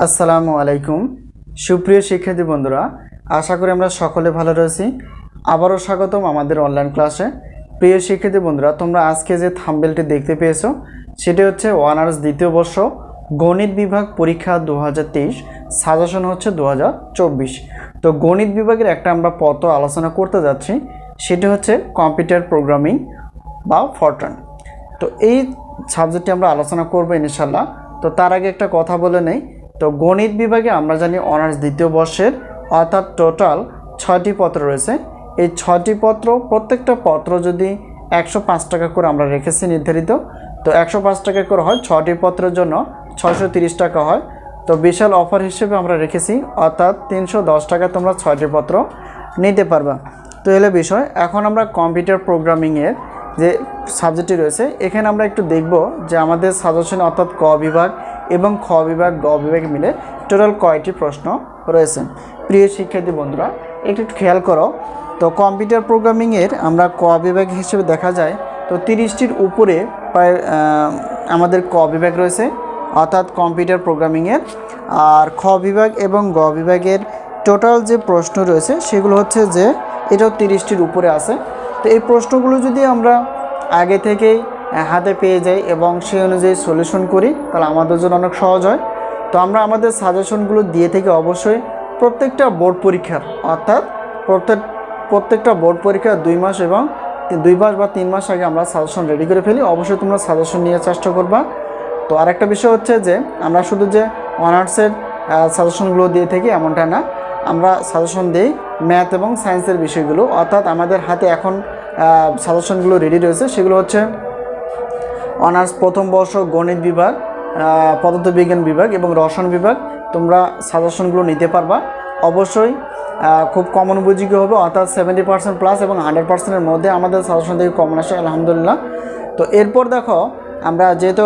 আসসালামু আলাইকুম সুপ্রিয় শিক্ষার্থী বন্ধুরা, আশা করি আমরা সকলে ভালো রয়েছি। আবারও স্বাগতম আমাদের অনলাইন ক্লাসে। প্রিয় শিক্ষার্থী বন্ধুরা, তোমরা আজকে যে থাম্বনেলটি দেখতে পেয়েছো সেটি হচ্ছে অনার্স দ্বিতীয় বর্ষ গণিত বিভাগ পরীক্ষা 2023, সাজেশন হচ্ছে 2024। তো গণিত বিভাগের একটা আমরা পত্র আলোচনা করতে যাচ্ছি, সেটি হচ্ছে কম্পিউটার প্রোগ্রামিং বা ফরট্রান। তো এই সাবজেক্টটি আমরা আলোচনা করবো ইনশাল্লাহ। তো তার আগে একটা কথা বলে নেই। তো গণিত বিভাগে আমরা জানি অনার্স দ্বিতীয় বর্ষের অর্থাৎ টোটাল 6টি পত্র রয়েছে। এই 6টি পত্র, প্রত্যেকটা পত্র যদি 105 টাকা করে আমরা রেখেছি নির্ধারিত, তো 105 টাকা করে হয়, 6টি পত্রের জন্য 630 টাকা হয়। তো বিশাল অফার হিসেবে আমরা রেখেছি, অর্থাৎ 310 টাকা তোমরা 6টি পত্র নিতে পারবা। তো এলো বিষয়। এখন আমরা কম্পিউটার প্রোগ্রামিংয়ের যে সাবজেক্টটি রয়েছে, এখানে আমরা একটু দেখব যে আমাদের সাজেশন অর্থাৎ ক বিভাগ এবং খ বিভাগ, গ বিভাগ মিলে টোটাল কয়টি প্রশ্ন রয়েছে। প্রিয় শিক্ষার্থী বন্ধুরা, একটু খেয়াল করো। তো কম্পিউটার প্রোগ্রামিংয়ের আমরা ক বিভাগ হিসেবে দেখা যায় তো 30টির উপরে প্রায় আমাদের ক বিভাগ রয়েছে, অর্থাৎ কম্পিউটার প্রোগ্রামিংয়ের। আর খ বিভাগ এবং গ বিভাগের টোটাল যে প্রশ্ন রয়েছে সেগুলো হচ্ছে যে এটাও 30টির উপরে আছে। তো এই প্রশ্নগুলো যদি আমরা আগে থেকেই হাতে পেয়ে যাই এবং সেই অনুযায়ী সলিউশন করি, তাহলে আমাদের জন্য অনেক সহজ হয়। তো আমরা আমাদের সাজেশনগুলো দিয়ে থেকে অবশ্যই প্রত্যেকটা বোর্ড পরীক্ষার, অর্থাৎ প্রত্যেকটা বোর্ড পরীক্ষার 2 মাস এবং 2 মাস বা 3 মাস আগে আমরা সাজেশন রেডি করে ফেলি। অবশ্যই তোমরা সাজেশন নিয়ে চেষ্টা করবা। তো আরেকটা বিষয় হচ্ছে যে আমরা শুধু যে অনার্সের সাজেশনগুলো দিয়ে থাকি এমনটা না, আমরা সাজেশন দিই ম্যাথ এবং সায়েন্সের বিষয়গুলো। অর্থাৎ আমাদের হাতে এখন সাজেশনগুলো রেডি রয়েছে, সেগুলো হচ্ছে অনার্স প্রথম বর্ষ গণিত বিভাগ, পদার্থবিজ্ঞান বিভাগ এবং রসায়ন বিভাগ। তোমরা সাজেশনগুলো নিতে পারবা। অবশ্যই খুব কমন উপযোগী হবে, অর্থাৎ 70% প্লাস এবং 100%-এর মধ্যে আমাদের সাজেশন থেকে কমন আসে আলহামদুলিল্লাহ। তো এরপর দেখো, আমরা যেহেতু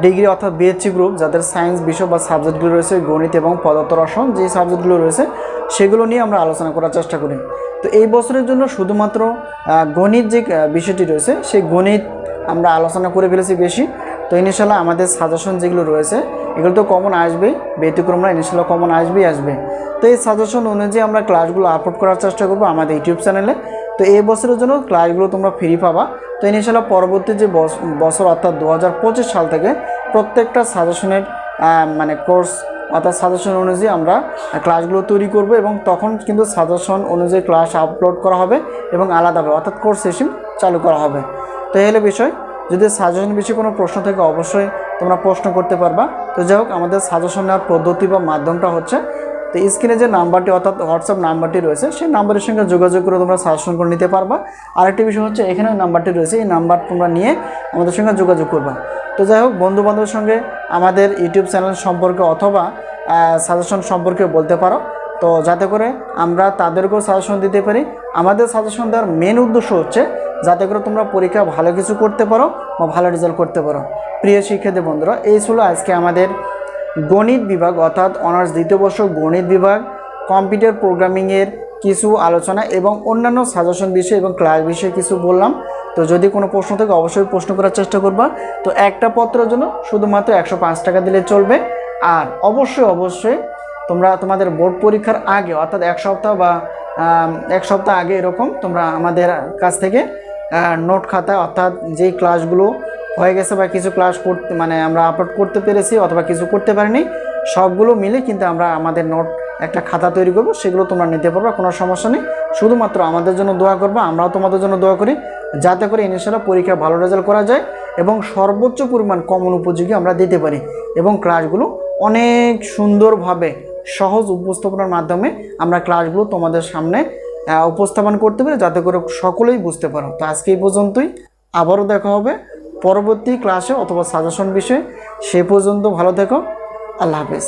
ডিগ্রি অর্থাৎ বিএসসি গ্রুপ, যাদের সায়েন্স বিষয় বা সাবজেক্টগুলো রয়েছে গণিত এবং পদার্থ রসায়ন, যে সাবজেক্টগুলো রয়েছে সেগুলো নিয়ে আমরা আলোচনা করার চেষ্টা করি। তো এই বছরের জন্য শুধুমাত্র গণিত যে বিষয়টি রয়েছে সেই গণিত আমরা আলোচনা করে ফেলেছি বেশি। তো ইনশাল্লাহ আমাদের সাজেশন যেগুলো রয়েছে এগুলো তো কমন আসবেই, ব্যতিক্রম না, ইনশাল্লাহ কমন আসবেই। তো এই সাজেশন অনুযায়ী আমরা ক্লাসগুলো আপলোড করার চেষ্টা করবো আমাদের ইউটিউব চ্যানেলে। তো এই বছরের জন্য ক্লাসগুলো তোমরা ফ্রি পাবা। তো ইনশাল্লাহ পরবর্তী যে বছর অর্থাৎ 2025 সাল থেকে প্রত্যেকটা সাজেশনের কোর্স অর্থাৎ সাজেশন অনুযায়ী আমরা ক্লাসগুলো তৈরি করব এবং তখন কিন্তু সাজেশন অনুযায়ী ক্লাস আপলোড করা হবে এবং আলাদাভাবে অর্থাৎ কোর্স সেশন চালু করা হবে। তো এই হলো বিষয়। যদি সাজেশন বিষয়ে কোনো প্রশ্ন থাকে অবশ্যই তোমরা প্রশ্ন করতে পারবা। তো যাই হোক, আমাদের সাজেশন নেওয়ার পদ্ধতি বা মাধ্যমটা হচ্ছে, তো স্ক্রিনে যে নাম্বারটি অর্থাৎ হোয়াটসঅ্যাপ নাম্বারটি রয়েছে সেই নাম্বারের সঙ্গে যোগাযোগ করে তোমরা সাজেশন করে নিতে পারবা। আরেকটি বিষয় হচ্ছে, এখানে নাম্বারটি রয়েছে, এই নাম্বার তোমরা নিয়ে আমাদের সঙ্গে যোগাযোগ করবা। তো যাই হোক, বন্ধুবান্ধবের সঙ্গে আমাদের ইউটিউব চ্যানেল সম্পর্কে অথবা সাজেশন সম্পর্কে বলতে পারো, তো যাতে করে আমরা তাদেরকেও সাজেশন দিতে পারি। আমাদের সাজেশন দেওয়ার মেন উদ্দেশ্য হচ্ছে যাতে করে তোমরা পরীক্ষা ভালো কিছু করতে পারো বা ভালো রেজাল্ট করতে পারো। প্রিয় শিক্ষার্থী বন্ধুরা, এই ছিল আজকে আমাদের গণিত বিভাগ অর্থাৎ অনার্স দ্বিতীয় বর্ষ গণিত বিভাগ কম্পিউটার প্রোগ্রামিংয়ের কিছু আলোচনা এবং অন্যান্য সাজেশন বিষয় এবং ক্লাস বিষয়ে কিছু বললাম। তো যদি কোনো প্রশ্ন থাকে অবশ্যই প্রশ্ন করার চেষ্টা করবা। তো একটা পত্রের জন্য শুধুমাত্র 105 টাকা দিলে চলবে। আর অবশ্যই তোমরা তোমাদের বোর্ড পরীক্ষার আগে অর্থাৎ 1 সপ্তাহ বা 1 সপ্তাহ আগে এরকম তোমরা আমাদের কাছ থেকে নোট খাতা অর্থাৎ যেই ক্লাসগুলো হয়ে গেছে বা কিছু ক্লাস করতে আমরা আপলোড করতে পেরেছি অথবা কিছু করতে পারিনি, সবগুলো মিলে কিন্তু আমরা আমাদের নোট একটা খাতা তৈরি করব, সেগুলো তোমরা নিতে পারবা, কোনো সমস্যা নেই। শুধুমাত্র আমাদের জন্য দোয়া করবা, আমরাও তোমাদের জন্য দোয়া করি যাতে করে ইনশাআল্লাহ পরীক্ষা ভালো রেজাল্ট করা যায় এবং সর্বোচ্চ পরিমাণ কমন উপযোগী আমরা দিতে পারি এবং ক্লাসগুলো অনেক সুন্দরভাবে সহজ উপস্থাপনার মাধ্যমে আমরা ক্লাসগুলো তোমাদের সামনে উপস্থাপন করতে পারি যাতে করে সকলেই বুঝতে পারো। তো আজকে এই পর্যন্তই, আবারও দেখা হবে পরবর্তী ক্লাসে অথবা সাজেশন বিষয়ে। সে পর্যন্ত ভালো থেকো, আল্লাহ হাফেজ।